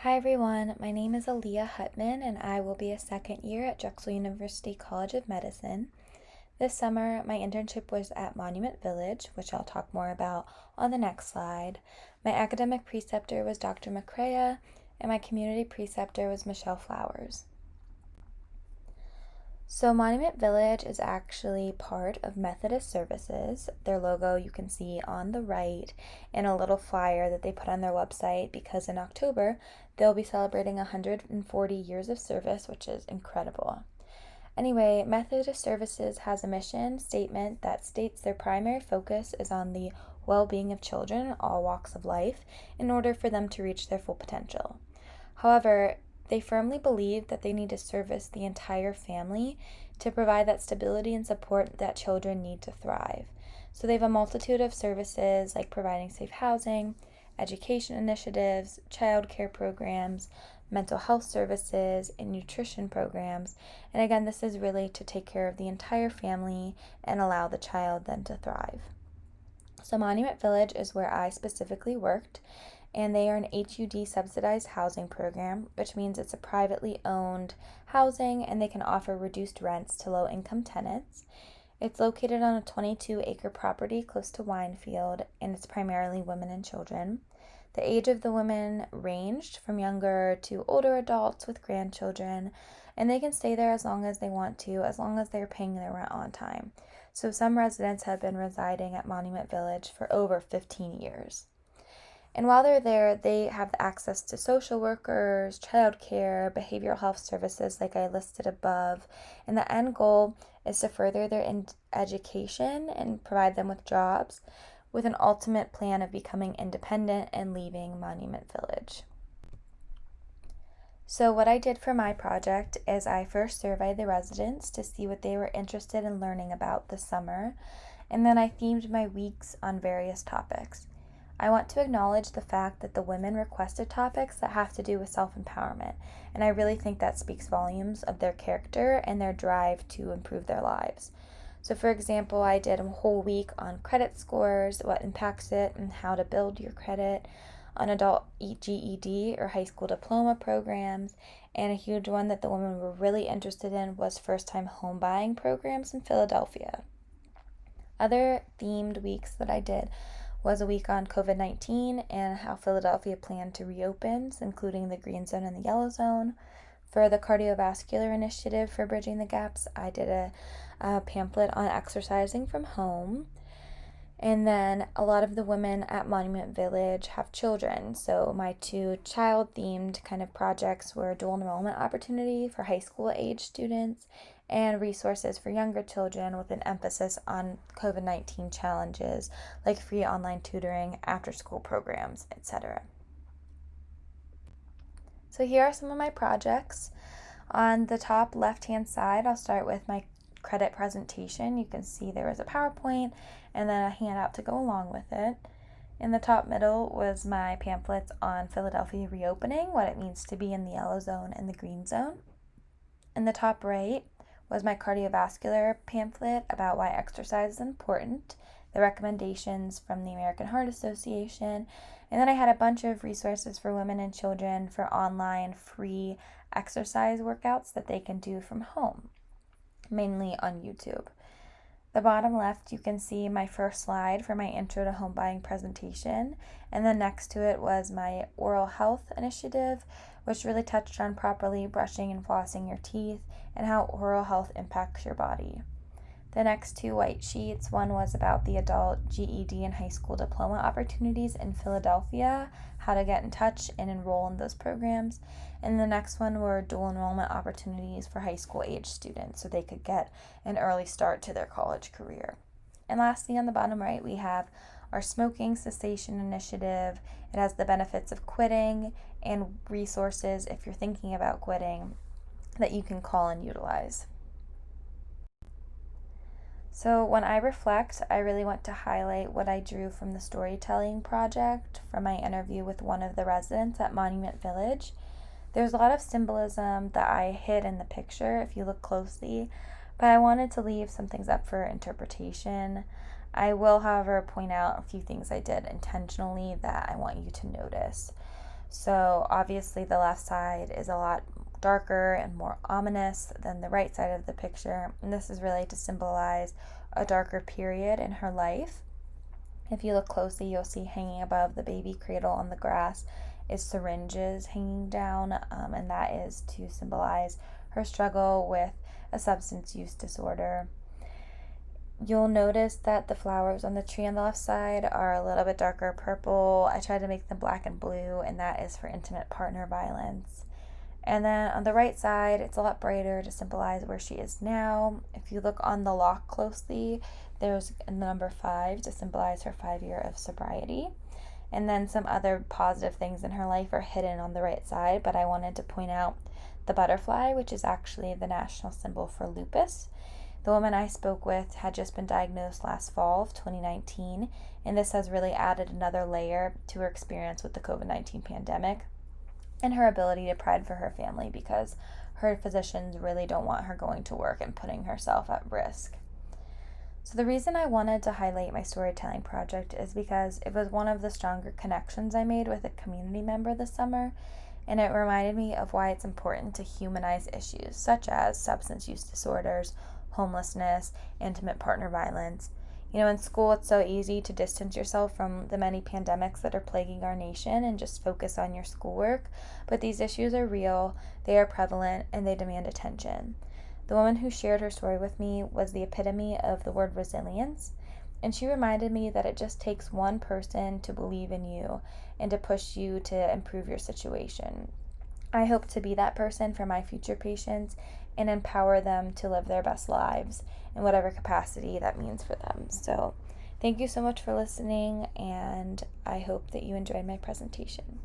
Hi everyone, my name is Aaliyah Hutman and I will be a second year at Drexel University College of Medicine. This summer, my internship was at Monument Village, which I'll talk more about on the next slide. My academic preceptor was Dr. McCrea, and my community preceptor was Michelle Flowers. So, Monument Village is actually part of Methodist Services. Their logo you can see on the right and a little flyer that they put on their website because in October they'll be celebrating 140 years of service, which is incredible. Anyway, Methodist Services has a mission statement that states their primary focus is on the well being of children in all walks of life in order for them to reach their full potential. However, they firmly believe that they need to service the entire family to provide that stability and support that children need to thrive. So they have a multitude of services like providing safe housing, education initiatives, child care programs, mental health services, and nutrition programs. And again, this is really to take care of the entire family and allow the child then to thrive. So Monument Village is where I specifically worked, and they are an HUD subsidized housing program, which means it's a privately owned housing and they can offer reduced rents to low income tenants. It's located on a 22-acre property close to Winefield, and it's primarily women and children. The age of the women ranged from younger to older adults with grandchildren, and they can stay there as long as they want to, as long as they're paying their rent on time. So some residents have been residing at Monument Village for over 15 years. And while they're there, they have access to social workers, childcare, behavioral health services like I listed above. And the end goal is to further their education and provide them with jobs with an ultimate plan of becoming independent and leaving Monument Village. So what I did for my project is I first surveyed the residents to see what they were interested in learning about this summer, and then I themed my weeks on various topics. I want to acknowledge the fact that the women requested topics that have to do with self-empowerment, and I really think that speaks volumes of their character and their drive to improve their lives. So for example, I did a whole week on credit scores, what impacts it, and how to build your credit, on adult GED or high school diploma programs, and a huge one that the women were really interested in was first-time home buying programs in Philadelphia. Other themed weeks that I did was a week on COVID-19 and how Philadelphia planned to reopen, including the green zone and the yellow zone. For the cardiovascular initiative for Bridging the Gaps, I did a pamphlet on exercising from home. And then a lot of the women at Monument Village have children. So my two child-themed kind of projects were dual enrollment opportunity for high school age students and resources for younger children with an emphasis on COVID-19 challenges like free online tutoring, after-school programs, etc. So here are some of my projects. On the top left-hand side, I'll start with my credit presentation. You can see there was a PowerPoint and then a handout to go along with it. In the top middle was my pamphlets on Philadelphia reopening, what it means to be in the yellow zone and the green zone. In the top right was my cardiovascular pamphlet about why exercise is important, the recommendations from the American Heart Association, and then I had a bunch of resources for women and children for online free exercise workouts that they can do from home, mainly on YouTube. The bottom left, you can see my first slide for my intro to home buying presentation, and then next to it was my oral health initiative, which really touched on properly brushing and flossing your teeth and how oral health impacts your body. The next two white sheets, one was about the adult GED and high school diploma opportunities in Philadelphia, how to get in touch and enroll in those programs. And the next one were dual enrollment opportunities for high school age students so they could get an early start to their college career. And lastly, on the bottom right, we have our smoking cessation initiative. It has the benefits of quitting and resources if you're thinking about quitting that you can call and utilize. So when I reflect, I really want to highlight what I drew from the storytelling project from my interview with one of the residents at Monument Village. There's a lot of symbolism that I hid in the picture if you look closely, but I wanted to leave some things up for interpretation. I will, however, point out a few things I did intentionally that I want you to notice. So obviously the left side is a lot darker and more ominous than the right side of the picture, and this is really to symbolize a darker period in her life. If you look closely, you'll see hanging above the baby cradle on the grass is syringes hanging down, and that is to symbolize her struggle with a substance use disorder. You'll notice that the flowers on the tree on the left side are a little bit darker purple. I tried to make them black and blue, and that is for intimate partner violence. And then on the right side, it's a lot brighter to symbolize where she is now. If you look on the lock closely, there's a number 5 to symbolize her 5 year of sobriety. And then some other positive things in her life are hidden on the right side, but I wanted to point out the butterfly, which is actually the national symbol for lupus. The woman I spoke with had just been diagnosed last fall of 2019, and this has really added another layer to her experience with the COVID-19 pandemic and her ability to provide for her family, because her physicians really don't want her going to work and putting herself at risk. So the reason I wanted to highlight my storytelling project is because it was one of the stronger connections I made with a community member this summer, and it reminded me of why it's important to humanize issues such as substance use disorders, homelessness, intimate partner violence. In school, it's so easy to distance yourself from the many pandemics that are plaguing our nation and just focus on your schoolwork. But these issues are real, they are prevalent, and they demand attention. The woman who shared her story with me was the epitome of the word resilience, and she reminded me that it just takes one person to believe in you and to push you to improve your situation. I hope to be that person for my future patients and empower them to live their best lives in whatever capacity that means for them. So, thank you so much for listening, and I hope that you enjoyed my presentation.